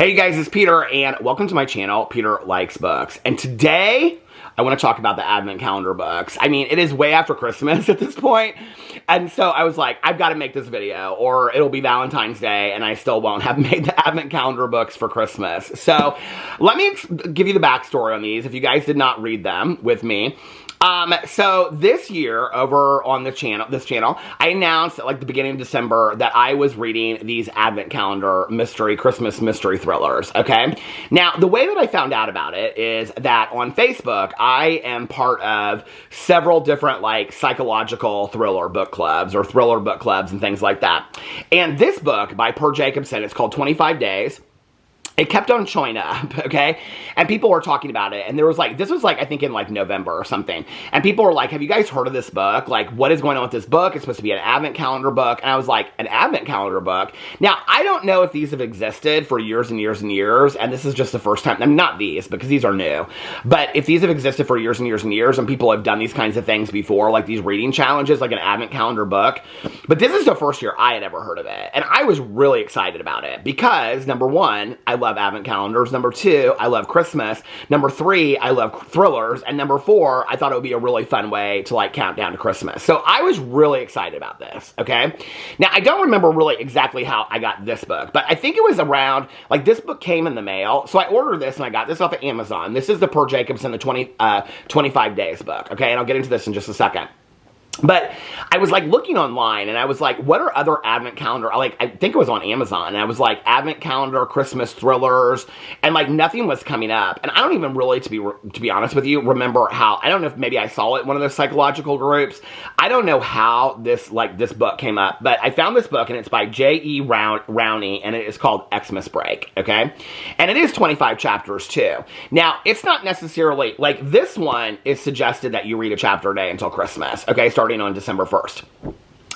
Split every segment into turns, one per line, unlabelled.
Hey you guys, it's Peter, and welcome to my channel, Peter Likes Books. And today, I want to talk about the Advent Calendar books. I mean, it is way after Christmas at this point, and so I was like, I've got to make this video, or it'll be Valentine's Day, and I still won't have made the Advent Calendar books for Christmas. So, let me give you the backstory on these, if you guys did not read them with me. So this year over on this channel, I announced at like the beginning of December that I was reading these Advent Calendar Christmas mystery thrillers, okay? Now, the way that I found out about it is that on Facebook, I am part of several different like psychological thriller book clubs or thriller book clubs and things like that. And this book by Per Jacobson, it's called 25 Days. It kept on showing up, okay? And people were talking about it, and there was like, this was like, I think in like November or something, and people were like, have you guys heard of this book? Like, what is going on with this book? It's supposed to be an Advent Calendar book, and I was like, an Advent Calendar book? Now, I don't know if these have existed for years and years and years, and this is just the first time, I mean, not these, because these are new, but if these have existed for years and years and years, and people have done these kinds of things before, like these reading challenges, like an Advent Calendar book, but this is the first year I had ever heard of it, and I was really excited about it, because, number one, I love Advent calendars. Number two, I love Christmas. Number three, I love thrillers. And number four, I thought it would be a really fun way to like count down to Christmas. So I was really excited about this, okay? Now, I don't remember really exactly how I got this book, but I think it was around, like this book came in the mail. So I ordered this and I got this off of Amazon. This is the Per Jacobson, the 25 Days book, okay? And I'll get into this in just a second. But I was like looking online and I was like, what are other Advent Calendar, I think it was on Amazon, and I was like, Advent Calendar, Christmas thrillers, and like nothing was coming up. And I don't even really, to be honest with you, remember how, I don't know if maybe I saw it in one of those psychological groups. I don't know how this book came up, but I found this book and it's by J.E. Rowney and it is called Xmas Break, okay? And it is 25 chapters too. Now, it's not necessarily, like this one is suggested that you read a chapter a day until Christmas, okay? Starting on December 1st.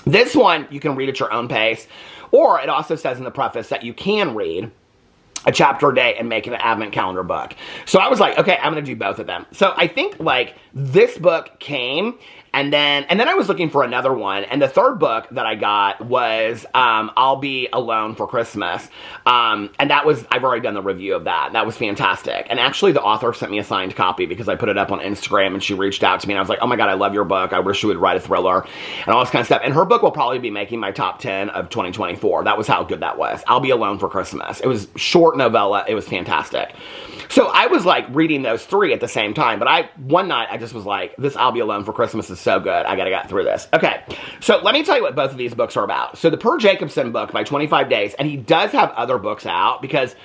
This one, you can read at your own pace, or it also says in the preface that you can read a chapter a day and make an Advent Calendar book. So I was like, okay, I'm going to do both of them. So I think like this book came, and then I was looking for another one, and the third book that I got was I'll Be Alone for Christmas, and that was, I've already done the review of that. That was fantastic, and actually the author sent me a signed copy because I put it up on Instagram, and she reached out to me, and I was like, oh my god, I love your book, I wish you would write a thriller, and all this kind of stuff, and her book will probably be making my top 10 of 2024. That was how good that was. I'll Be Alone for Christmas. It was short novella, it was fantastic. So I was like reading those three at the same time, but one night I just was like, this I'll Be Alone for Christmas is so good, I gotta get through this. Okay, so let me tell you what both of these books are about. So the Per Jacobson book by 25 Days, and he does have other books out because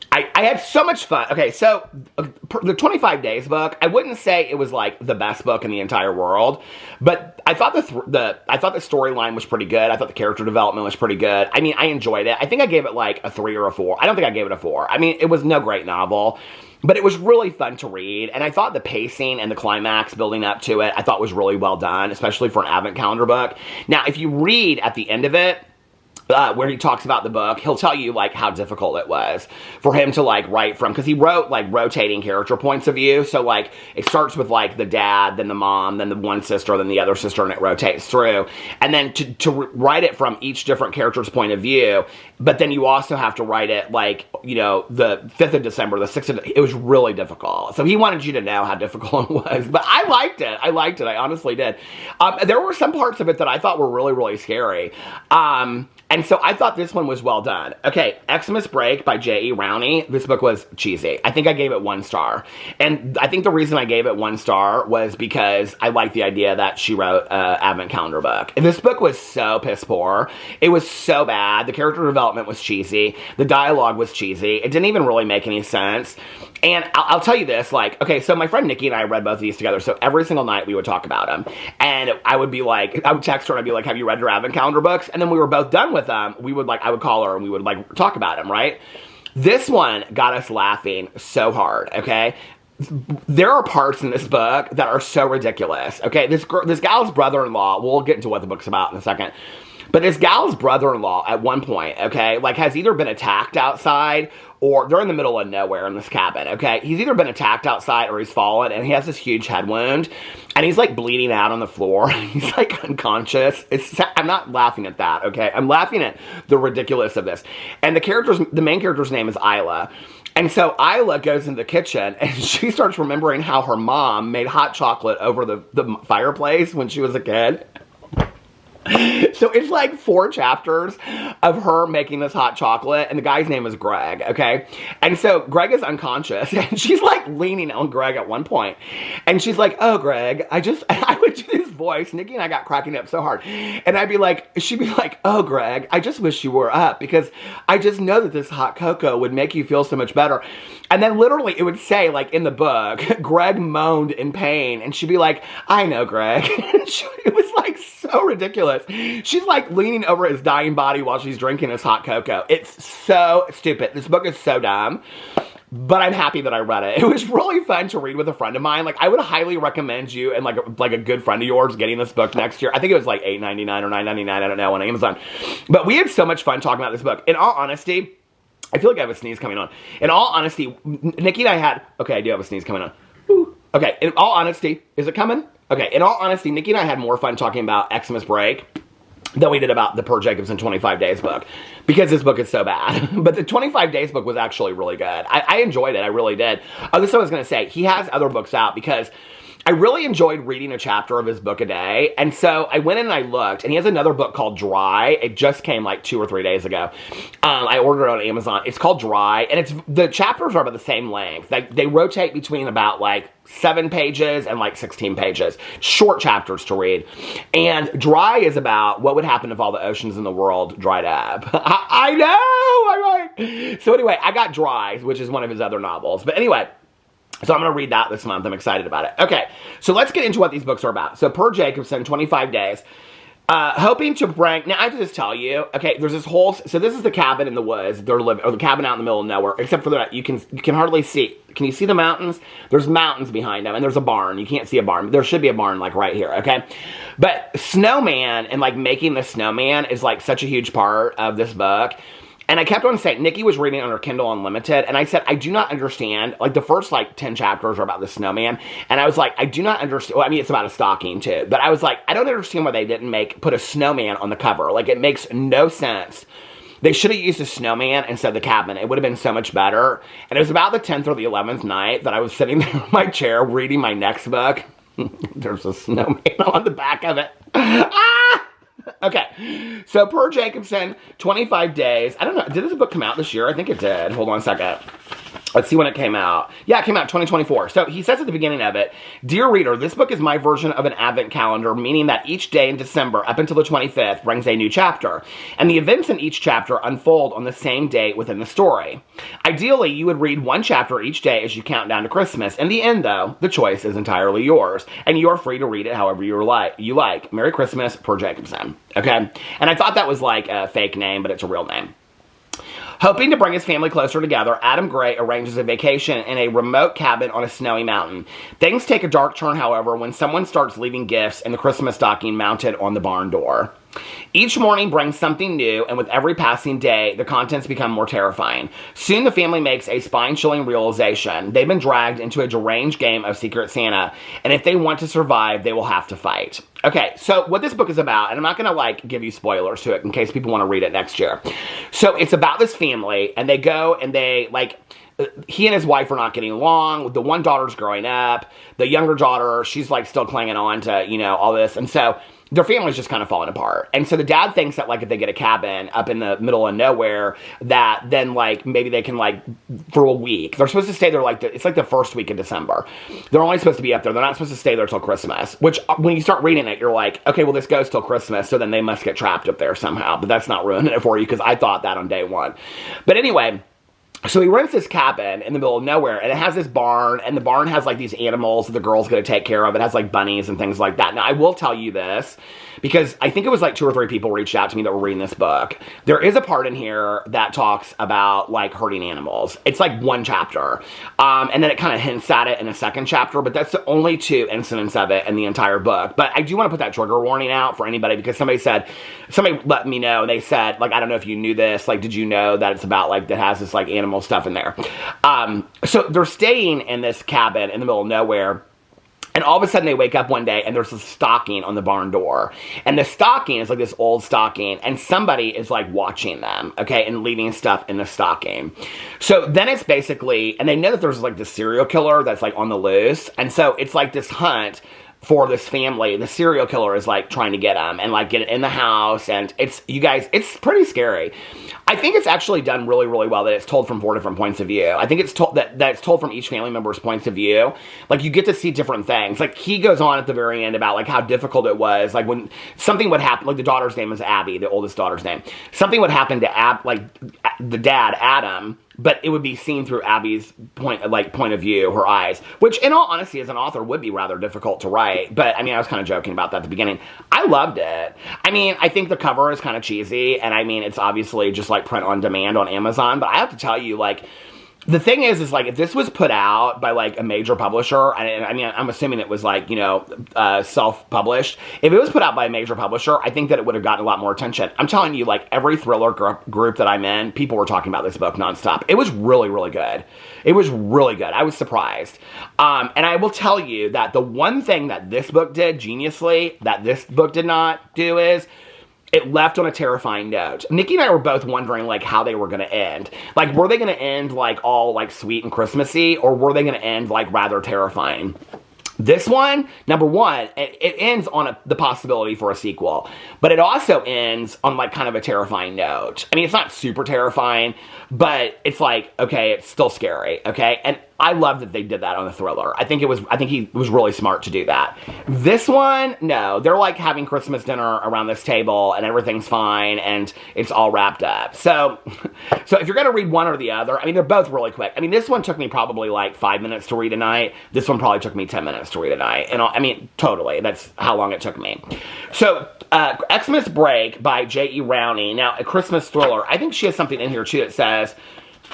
I had so much fun. Okay, so the 25 Days book, I wouldn't say it was like the best book in the entire world, but I thought the storyline was pretty good. I thought the character development was pretty good. I mean, I enjoyed it. I think I gave it like a 3 or a 4. I don't think I gave it a 4. I mean, it was no great novel, but it was really fun to read, and I thought the pacing and the climax building up to it, I thought was really well done, especially for an Advent Calendar book. Now, if you read at the end of it, where he talks about the book, he'll tell you, like, how difficult it was for him to, like, write from, because he wrote, like, rotating character points of view, so, like, it starts with, like, the dad, then the mom, then the one sister, then the other sister, and it rotates through, and then to write it from each different character's point of view, but then you also have to write it, like, you know, the 5th of December, the 6th of, it was really difficult, so he wanted you to know how difficult it was, but I liked it, I honestly did. There were some parts of it that I thought were really, really scary, and so I thought this one was well done. Okay, Xmas Break by J.E. Rowney. This book was cheesy. I think I gave it 1 star. And I think the reason I gave it 1 star was because I liked the idea that she wrote an Advent Calendar book. And this book was so piss poor. It was so bad. The character development was cheesy. The dialogue was cheesy. It didn't even really make any sense. And I'll tell you this, like, okay, so my friend Nikki and I read both of these together, so every single night we would talk about them. And I would be like, I would text her and I'd be like, have you read your Advent Calendar books? And then we were both done with them. We would like, I would call her and we would like talk about them, right? This one got us laughing so hard, okay? There are parts in this book that are so ridiculous, okay? This gal's brother-in-law, we'll get into what the book's about in a second. But this gal's brother-in-law at one point, okay, like has either been attacked outside or they're in the middle of nowhere in this cabin, okay? He's either been attacked outside or he's fallen and he has this huge head wound and he's like bleeding out on the floor. He's like unconscious. I'm not laughing at that, okay? I'm laughing at the ridiculous of this. And the main character's name is Isla. And so Isla goes into the kitchen and she starts remembering how her mom made hot chocolate over the fireplace when she was a kid. So it's like 4 chapters of her making this hot chocolate, and the guy's name is Greg, okay? And so Greg is unconscious, and she's like leaning on Greg at one point, and she's like, oh, Greg, I would do this voice. Nikki and I got cracking up so hard, and she'd be like, oh, Greg, I just wish you were up, because I just know that this hot cocoa would make you feel so much better. And then literally it would say, like in the book, Greg moaned in pain, and she'd be like, I know, Greg. It was like so ridiculous. She's like leaning over his dying body while she's drinking his hot cocoa. It's so stupid. This book is so dumb, but I'm happy that I read it. It was really fun to read with a friend of mine. Like, I would highly recommend you and like a good friend of yours getting this book next year. I think it was like $8.99 or $9.99, I don't know, on Amazon. But we had so much fun talking about this book. In all honesty, I feel like I have a sneeze coming on. In all honesty, Nikki and I had... Okay, I do have a sneeze coming on. Woo. Okay, in all honesty... Is it coming? Okay, in all honesty, Nikki and I had more fun talking about Xmas break than we did about the Per Jacobson 25 Days book, because this book is so bad. But the 25 Days book was actually really good. I enjoyed it. I really did. Oh, this is what I was going to say. He has other books out because I really enjoyed reading a chapter of his book a day. And so I went in and I looked, and he has another book called Dry. It just came like 2 or 3 days ago. I ordered it on Amazon. It's called Dry, and the chapters are about the same length. They rotate between about like 7 pages and like 16 pages. Short chapters to read. And Dry is about what would happen if all the oceans in the world dried up. I know! So anyway, I got Dry, which is one of his other novels. But anyway... So I'm going to read that this month. I'm excited about it. Okay, so let's get into what these books are about. So Per Jacobson, 25 Days. Hoping to bring... Now, I have to just tell you, okay, there's this whole... So this is the cabin in the woods. They're living... Or the cabin out in the middle of nowhere. Except for that, you can hardly see... Can you see the mountains? There's mountains behind them, and there's a barn. You can't see a barn. There should be a barn, like, right here, okay? But snowman and, like, making the snowman is, like, such a huge part of this book. And I kept on saying, Nikki was reading on her Kindle Unlimited, and I said, I do not understand, like, the first, like, 10 chapters are about the snowman, and I was like, I do not understand, well, I mean, it's about a stocking, too, but I was like, I don't understand why they didn't put a snowman on the cover. Like, it makes no sense. They should have used a snowman instead of the cabin. It would have been so much better. And it was about the 10th or the 11th night that I was sitting there in my chair reading my next book. There's a snowman on the back of it. Ah! Okay, so Per Jacobson, 25 Days. I don't know, did this book come out this year? I think it did. Hold on a second. Let's see when it came out. Yeah, it came out 2024. So he says at the beginning of it, Dear reader, this book is my version of an advent calendar, meaning that each day in December up until the 25th brings a new chapter. And the events in each chapter unfold on the same date within the story. Ideally, you would read one chapter each day as you count down to Christmas. In the end, though, the choice is entirely yours. And you are free to read it however you like. Merry Christmas, Per Jacobson. Okay? And I thought that was like a fake name, but it's a real name. Hoping to bring his family closer together, Adam Gray arranges a vacation in a remote cabin on a snowy mountain. Things take a dark turn, however, when someone starts leaving gifts in the Christmas stocking mounted on the barn door. Each morning brings something new, and with every passing day, the contents become more terrifying. Soon the family makes a spine-chilling realization. They've been dragged into a deranged game of Secret Santa, and if they want to survive, they will have to fight. Okay, so what this book is about, and I'm not going to, like, give you spoilers to it in case people want to read it next year. So it's about this family, and they go and they, like... He and his wife are not getting along. The one daughter's growing up. The younger daughter, she's like still clinging on to, you know, all this. And so their family's just kind of falling apart. And so the dad thinks that like if they get a cabin up in the middle of nowhere, that then like maybe they can like for a week. They're supposed to stay there like it's like the first week of December. They're only supposed to be up there. They're not supposed to stay there till Christmas. Which when you start reading it, you're like, okay, well this goes till Christmas, so then they must get trapped up there somehow. But that's not ruining it for you because I thought that on day one. But anyway. So he rents this cabin in the middle of nowhere, and it has this barn, and the barn has, like, these animals that the girl's going to take care of. It has, like, bunnies and things like that. Now, I will tell you this, because I think it was, like, 2 or 3 people reached out to me that were reading this book. There is a part in here that talks about, like, hurting animals. It's, like, 1 chapter. And then it kind of hints at it in a 2nd chapter, but that's the only 2 incidents of it in the entire book. But I do want to put that trigger warning out for anybody, because somebody let me know, and they said, like, I don't know if you knew this, like, did you know that it's about, like, that has this, like, animal stuff in there. So they're staying in this cabin in the middle of nowhere, and all of a sudden they wake up one day and there's a stocking on the barn door, and the stocking is like this old stocking, and somebody is like watching them, okay, and leaving stuff in the stocking. So then it's basically, and they know that there's like this serial killer that's like on the loose, and so it's like this hunt for this family. The serial killer is like trying to get them and like get it in the house, and it's, you guys, it's pretty scary. I think it's actually done really, really well that it's told from 4 different points of view. I think it's told that it's told from each family member's points of view. Like, you get to see different things. Like, he goes on at the very end about like how difficult it was. Like, when something would happen, like the daughter's name is Abby, the oldest daughter's name. Something would happen to the dad, Adam, but it would be seen through Abby's point of view, her eyes, which in all honesty as an author would be rather difficult to write. But I mean, I was kind of joking about that at the beginning. I loved it. I mean, I think the cover is kind of cheesy, and I mean, it's obviously just like print on demand on Amazon, but I have to tell you, like, the thing is like, if this was put out by like a major publisher, and I mean, I'm assuming it was like, you know, self-published. If it was put out by a major publisher, I think that it would have gotten a lot more attention. I'm telling you, like, every thriller group that I'm in, people were talking about this book nonstop. It was really, really good. It was really good. I was surprised. And I will tell you that the one thing that this book did geniusly, that this book did not do, is it left on a terrifying note. Nikki and I were both wondering, like, how they were going to end. Like, were they going to end, like, all, like, sweet and Christmassy, or were they going to end, like, rather terrifying? This one, number one, it ends on the possibility for a sequel, but it also ends on, like, kind of a terrifying note. I mean, it's not super terrifying, but it's like, okay, it's still scary, okay? And I love that they did that on the thriller. I think he was really smart to do that. This one, no, they're like having Christmas dinner around this table and everything's fine and it's all wrapped up. So if you're gonna read one or the other, I mean, they're both really quick. I mean, this one took me probably like 5 minutes to read a night. This one probably took me 10 minutes to read a night. And I mean, totally, that's how long it took me. So, Xmas Break by J.E. Rowney. Now, a Christmas thriller. I think she has something in here too that says,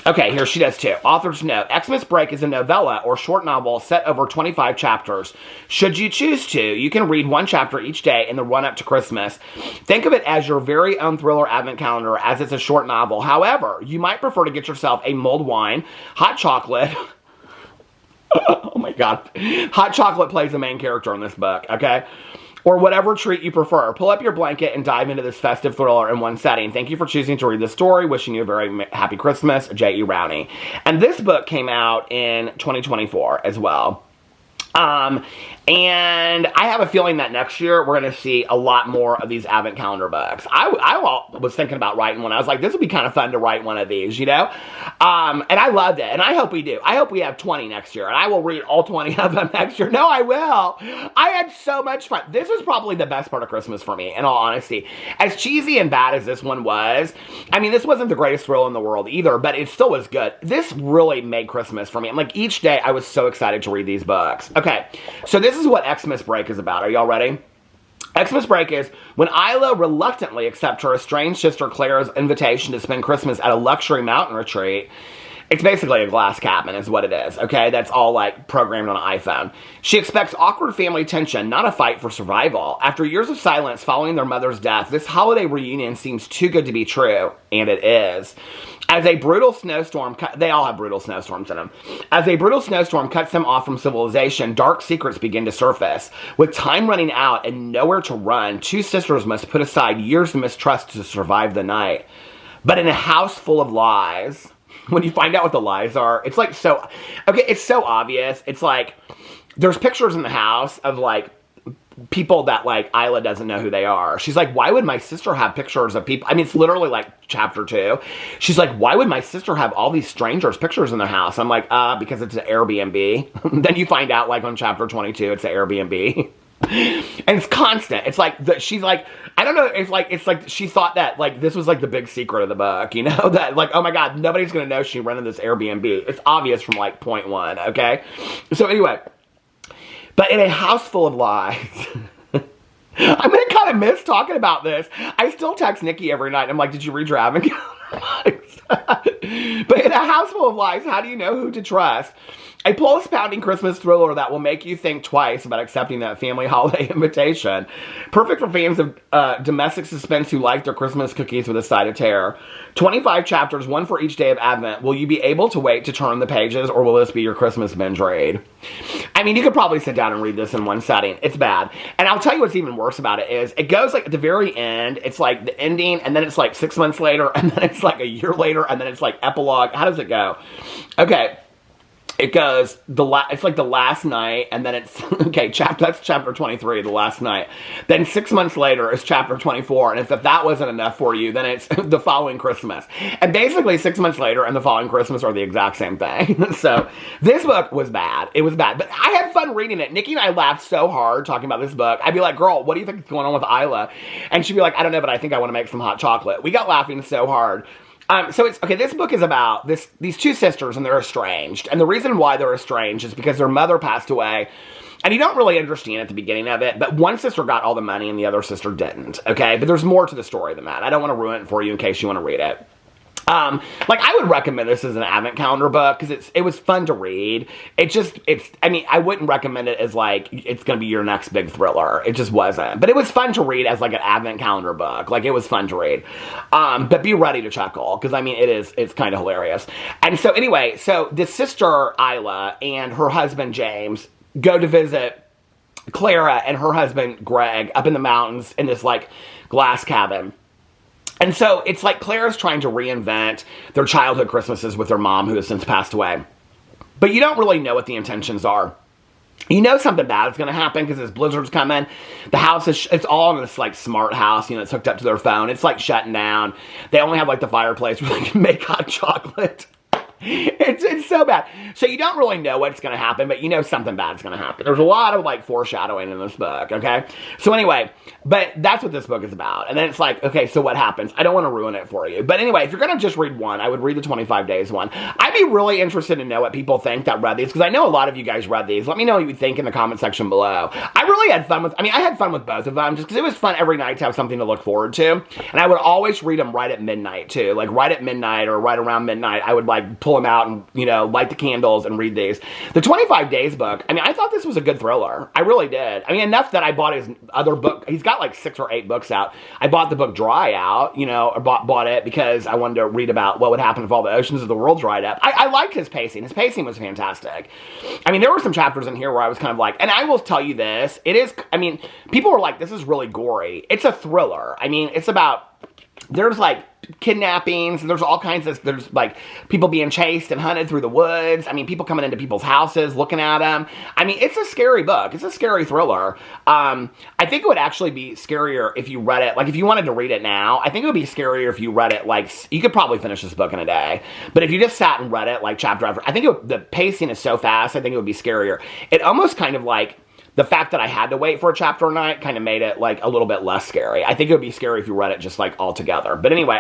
okay, here she does too. Author's note. Xmas Break is a novella or short novel set over 25 chapters. Should you choose to, you can read 1 chapter each day in the run-up to Christmas. Think of it as your very own thriller advent calendar, as it's a short novel. However, you might prefer to get yourself a mulled wine, hot chocolate. Oh my God. Hot chocolate plays the main character in this book, okay? Or whatever treat you prefer. Pull up your blanket and dive into this festive thriller in one setting. Thank you for choosing to read this story. Wishing you a very happy Christmas, J.E. Rowney. And this book came out in 2024 as well. And I have a feeling that next year we're going to see a lot more of these advent calendar books. I was thinking about writing one. I was like, this would be kind of fun to write one of these, you know? And I loved it. And I hope we do. I hope we have 20 next year. And I will read all 20 of them next year. No, I will. I had so much fun. This was probably the best part of Christmas for me, in all honesty. As cheesy and bad as this one was, I mean, this wasn't the greatest thrill in the world either, but it still was good. This really made Christmas for me. And like, each day I was so excited to read these books. Okay, so this is what Xmas Break is about. Are y'all ready? Xmas Break is when Isla reluctantly accepts her estranged sister Clara's invitation to spend Christmas at a luxury mountain retreat. It's basically a glass cabin is what it is, okay? That's all, like, programmed on an iPhone. She expects awkward family tension, not a fight for survival. After years of silence following their mother's death, this holiday reunion seems too good to be true, and it is. As a brutal snowstorm, they all have brutal snowstorms in them. As a brutal snowstorm cuts them off from civilization, dark secrets begin to surface. With time running out and nowhere to run, 2 sisters must put aside years of mistrust to survive the night. But in a house full of lies, when you find out what the lies are, it's like so, okay, it's so obvious. It's like, there's pictures in the house of like, people that like Isla doesn't know who they are. She's like, why would my sister have pictures of people? I mean, it's literally like chapter 2. She's like, why would my sister have all these strangers' pictures in their house? I'm like, because it's an Airbnb. Then you find out like on chapter 22, it's an Airbnb. And it's constant. It's like, she's like, I don't know, it's like she thought that, like, this was, like, the big secret of the book, you know? That, like, oh my God, nobody's gonna know she rented this Airbnb. It's obvious from, like, point one, okay? So anyway, but in a house full of lies, I'm gonna kind of miss talking about this. I still text Nikki every night. I'm like, did you read your advent calendar? But in a house full of lies, how do you know who to trust? A pulse-pounding Christmas thriller that will make you think twice about accepting that family holiday invitation. Perfect for fans of domestic suspense who like their Christmas cookies with a side of terror. 25 chapters, one for each day of Advent. Will you be able to wait to turn the pages, or will this be your Christmas binge read? I mean, you could probably sit down and read this in one setting. It's bad. And I'll tell you what's even worse about it is, it goes like at the very end, it's like the ending, and then it's like 6 months later, and then it's like a year later, and then it's like epilogue. How does it go? Okay. It goes, it's like the last night, and then it's, okay, that's chapter 23, the last night. Then 6 months later is chapter 24, and if that wasn't enough for you, then it's the following Christmas. And basically 6 months later and the following Christmas are the exact same thing. So this book was bad. It was bad. But I had fun reading it. Nikki and I laughed so hard talking about this book. I'd be like, girl, what do you think is going on with Isla? And she'd be like, I don't know, but I think I want to make some hot chocolate. We got laughing so hard. So it's, okay, this book is about these two sisters, and they're estranged. And the reason why they're estranged is because their mother passed away. And you don't really understand at the beginning of it, but one sister got all the money and the other sister didn't, okay? But there's more to the story than that. I don't want to ruin it for you in case you want to read it. Like, I would recommend this as an advent calendar book, because it was fun to read. I mean, I wouldn't recommend it as, like, it's gonna be your next big thriller. It just wasn't. But it was fun to read as, like, an advent calendar book. Like, it was fun to read. But be ready to chuckle, because, I mean, it's kind of hilarious. And so, anyway, so the sister, Isla, and her husband, James, go to visit Clara and her husband, Greg, up in the mountains in this, like, glass cabin. And so it's like Claire's trying to reinvent their childhood Christmases with their mom, who has since passed away. But you don't really know what the intentions are. You know something bad is going to happen because this blizzard's coming. The house it's all in this, like, smart house, you know, it's hooked up to their phone. It's, like, shutting down. They only have, like, the fireplace where they can make hot chocolate. It's so bad. So you don't really know what's going to happen, but you know something bad's going to happen. There's a lot of, like, foreshadowing in this book, okay? So anyway, but that's what this book is about. And then it's like, okay, so what happens? I don't want to ruin it for you. But anyway, if you're going to just read one, I would read the 25 Days one. I'd be really interested to know what people think that read these, because I know a lot of you guys read these. Let me know what you think in the comment section below. I really had fun with, I had fun with both of them, just because it was fun every night to have something to look forward to. And I would always read them right at midnight, too. Like, right at midnight or right around midnight, I would, like, pull them out and, you know, light the candles and read these. The 25 Days book, I thought this was a good thriller. I really did. Enough that I bought his other book. He's got like 6 or 8 books out. I bought the book Dry Out, you know, or bought it because I wanted to read about what would happen if all the oceans of the world dried up. I liked his pacing. His pacing was fantastic. There were some chapters in here where I was kind of like, and I will tell you this, it is, people were like, this is really gory. It's a thriller. It's about, there's like kidnappings, there's all kinds of, there's like people being chased and hunted through the woods. People coming into people's houses, looking at them. It's a scary book. It's a scary thriller. I think it would actually be scarier if you read it, like if you wanted to read it now, I think it would be scarier if you read it, like, you could probably finish this book in a day. But if you just sat and read it, like, chapter after, I think the pacing is so fast, I think it would be scarier. It almost kind of like, the fact that I had to wait for a chapter a night kind of made it, like, a little bit less scary. I think it would be scary if you read it just, like, all together. But anyway,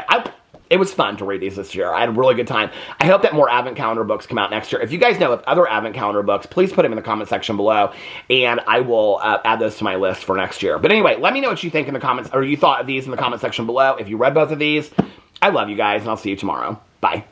it was fun to read these this year. I had a really good time. I hope that more Advent Calendar books come out next year. If you guys know of other Advent Calendar books, please put them in the comment section below, and I will add those to my list for next year. But anyway, let me know what you think in the comments, or you thought of these in the comment section below. If you read both of these, I love you guys, and I'll see you tomorrow. Bye.